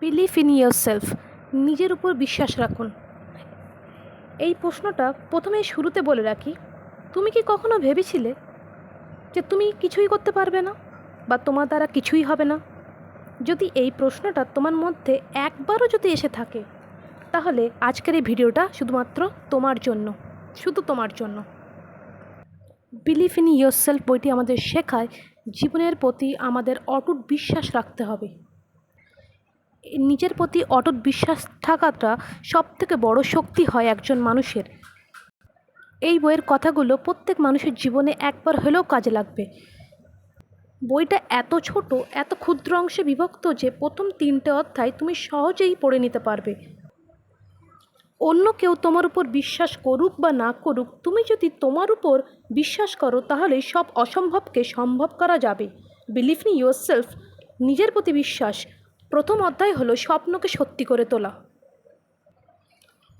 Believe in yourself, নিজের উপর বিশ্বাস রাখুন। এই প্রশ্নটা প্রথমেই শুরুতে বলে রাখি, তুমি কি কখনো ভেবেছিলে যে তুমি কিছুই করতে পারবে না বা তোমার দ্বারা কিছুই হবে না? যদি এই প্রশ্নটা তোমার মধ্যে একবারও যদি এসে থাকে, তাহলে আজকের এই ভিডিওটা শুধুমাত্র তোমার জন্য, শুধু তোমার জন্য। বিলিভ ইন ইয়োরসেলফ বইটি আমাদের শেখায় জীবনের প্রতি আমাদের অটুট বিশ্বাস রাখতে হবে। নিজের প্রতি অটুট বিশ্বাস থাকাটা সবথেকে বড় শক্তি হয় একজন মানুষের। এই বইয়ের কথাগুলো প্রত্যেক মানুষের জীবনে একবার হলেও কাজে লাগবে। বইটা এত ছোট, এত ক্ষুদ্র অংশে বিভক্ত যে প্রথম 3টে অধ্যায় তুমি সহজেই পড়ে নিতে পারবে। অন্য কেউ তোমার উপর বিশ্বাস করুক বা না করুক, তুমি যদি তোমার উপর বিশ্বাস করো তাহলে সব অসম্ভবকে সম্ভব করা যাবে। বিলিভ ইন ইয়োরসেলফ, নিজের প্রতি বিশ্বাস। প্রথম অধ্যায় হলো স্বপ্নকে সত্যি করে তোলা।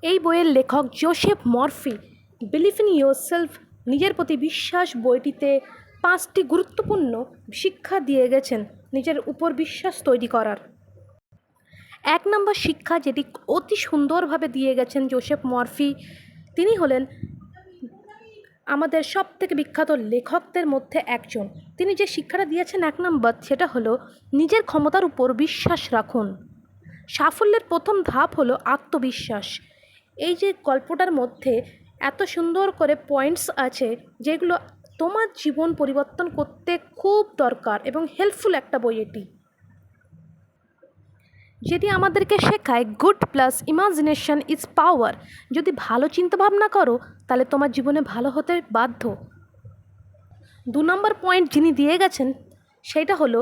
এই বইয়ের লেখক Joseph Murphy believe in yourself, নিজের প্রতি বিশ্বাস বইটিতে 5টি গুরুত্বপূর্ণ শিক্ষা দিয়ে গেছেন নিজের উপর বিশ্বাস তৈরি করার। 1 নম্বর শিক্ষা, যেটি অতি সুন্দরভাবে দিয়ে গেছেন জোসেফ মরফি, তিনি হলেন আমাদের সবথেকে বিখ্যাত লেখকদের মধ্যে একজন। তিনি যে শিক্ষাটা দিয়েছেন 1 নম্বর, সেটা হলো নিজের ক্ষমতার উপর বিশ্বাস রাখুন। সাফল্যের প্রথম ধাপ হলো আত্মবিশ্বাস। এই যে গল্পটার মধ্যে এত সুন্দর করে পয়েন্টস আছে যেগুলো তোমার জীবন পরিবর্তন করতে খুব দরকার এবং হেল্পফুল একটা বই এটি, যেটি আমাদেরকে শেখায় good plus imagination is power. যদি ভালো চিন্তাভাবনা করো তাহলে তোমার জীবনে ভালো হতে বাধ্য। 2 নম্বর পয়েন্ট যিনি দিয়ে গেছেন সেটা হলো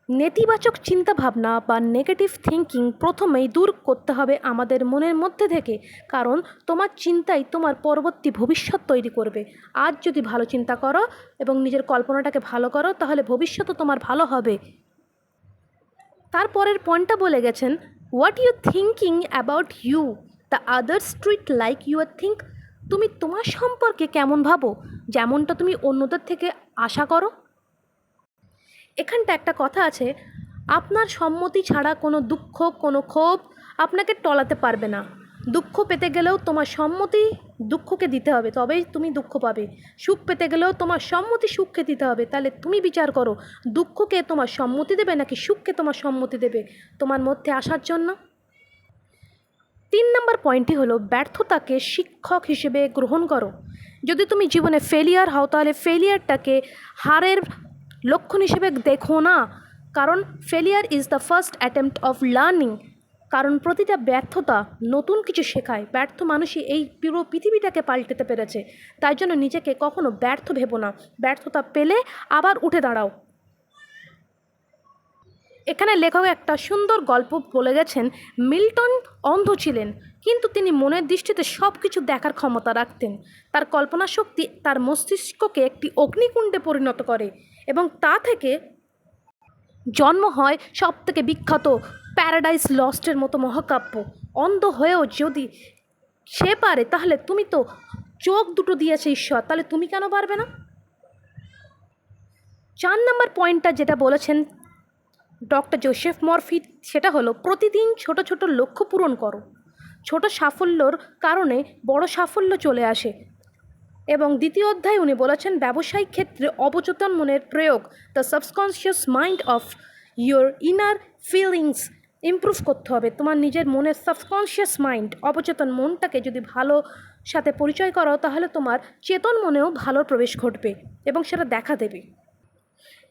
নেতিবাচক চিন্তাভাবনা বা নেগেটিভ থিঙ্কিং প্রথমেই দূর করতে হবে আমাদের মনের মধ্যে থেকে, কারণ তোমার চিন্তাই তোমার পরবর্তী ভবিষ্যৎ তৈরি করবে। আজ যদি ভালো চিন্তা করো এবং নিজের কল্পনাটাকে ভালো করো তাহলে ভবিষ্যৎও তোমার ভালো হবে। তারপরের পয়েন্টটা বলে গেছেন, what you thinking about you the others treat like your think. তুমি তোমার সম্পর্কে কেমন ভাবো, যেমনটা তুমি অন্যদের থেকে আশা করো। এখানটা একটা কথা আছে, আপনার সম্মতি ছাড়া কোনো দুঃখ, কোনো ক্ষোভ আপনাকে টলাতে পারবে না। দুঃখ পেতে গেলেও তোমার সম্মতি দুঃখকে দিতে হবে, তবেই তুমি দুঃখ পাবে। সুখ পেতে গেলেও তোমার সম্মতি সুখকে দিতে হবে। তাহলে তুমি বিচার করো, দুঃখকে তোমার সম্মতি দেবে নাকি সুখকে তোমার সম্মতি দেবে তোমার মধ্যে আসার জন্য। 3 নম্বর পয়েন্টটি হলো ব্যর্থতাকে শিক্ষক হিসেবে গ্রহণ করো। যদি তুমি জীবনে ফেলিয়ার হও তাহলে ফেলিয়ারটাকে হারের লক্ষণ হিসেবে দেখো না, কারণ failure is the first attempt of learning. কারণ প্রতিটা ব্যর্থতা নতুন কিছু শেখায়। ব্যর্থ মানুষই এই পুরো পৃথিবীটাকে পাল্টাতে পেরেছে। তাই জন্য নিজেকে কখনো ব্যর্থ ভেবো না, ব্যর্থতা পেলে আবার উঠে দাঁড়াও। এখানে লেখক একটা সুন্দর গল্প বলে গেছেন, মিল্টন অন্ধ ছিলেন কিন্তু তিনি মনের দৃষ্টিতে সব কিছু দেখার ক্ষমতা রাখতেন। তার কল্পনা শক্তি তার মস্তিষ্ককে একটি অগ্নিকুণ্ডে পরিণত করে এবং তা থেকে জন্ম হয় সবথেকে বিখ্যাত প্যারাডাইস লস্টের মতো মহাকাব্য। অন্ধ হয়েও যদি সে পারে তাহলে তুমি তো চোখ দুটো দিয়েছে ঈশ্বর, তাহলে তুমি কেন পারবে না? 4 নম্বর পয়েন্টটা যেটা বলেছেন ডক্টর জোসেফ মরফি, সেটা হলো প্রতিদিন ছোট ছোট লক্ষ্য পূরণ করো। ছোট সাফল্যর কারণে বড় সাফল্য চলে আসে। এবং 2য় অধ্যায়ে উনি বলেছেন ব্যবসায়িক ক্ষেত্রে অবচেতন মনের প্রয়োগ, the subconscious mind of your inner feelings improve করতে হবে। তোমার নিজের মনের সাবকনশিয়াস মাইন্ড, অবচেতন মনটাকে যদি ভালো সাথে পরিচয় করো তাহলে তোমার চেতন মনেও ভালোর প্রবেশ ঘটবে এবং সেটা দেখা দেবে।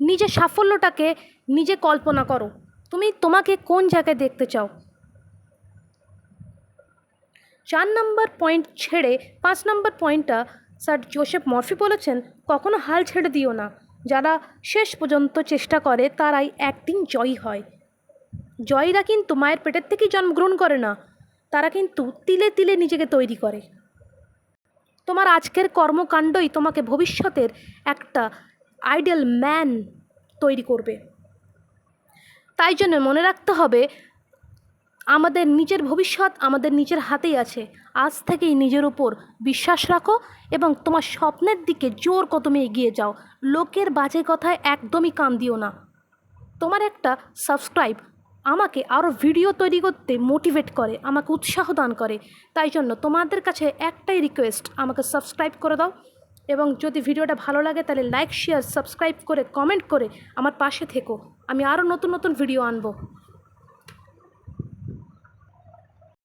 নিজের সাফল্যটাকে নিজে কল্পনা করো, তুমি তোমাকে কোন জায়গায় দেখতে চাও। 4 নম্বর পয়েন্ট ছেড়ে 5 নম্বর পয়েন্টটা স্যার জোসেফ মরফি বলেছেন, কখনো হাল ছেড়ে দিও না। যারা শেষ পর্যন্ত চেষ্টা করে তারাই একদিন জয়ী হয়। জয়ীরা কিন্তু মায়ের পেটের থেকেই জন্মগ্রহণ করে না, তারা কিন্তু তিলে তিলে নিজেকে তৈরি করে। তোমার আজকের কর্মকাণ্ডই তোমাকে ভবিষ্যতের একটা আইডিয়াল ম্যান তৈরি করবে। তাই জন্য মনে রাখতে হবে আমাদের নিজের ভবিষ্যৎ আমাদের নিজের হাতেই আছে। আজ থেকেই নিজের উপর বিশ্বাস রাখো এবং তোমার স্বপ্নের দিকে জোর কদমে এগিয়ে যাও। লোকের বাজে কথায় একদমই কান দিও না। তোমার একটা সাবস্ক্রাইব আমাকে আরও ভিডিও তৈরি করতে মোটিভেট করে, আমাকে উৎসাহ দান করে। তাই জন্য তোমাদের কাছে একটাই রিকোয়েস্ট, আমাকে সাবস্ক্রাইব করে দাও এবং যদি ভিডিওটা ভালো লাগে তাহলে লাইক শেয়ার সাবস্ক্রাইব করে কমেন্ট করে আমার পাশে থেকো। আমি আরও নতুন নতুন ভিডিও আনবো।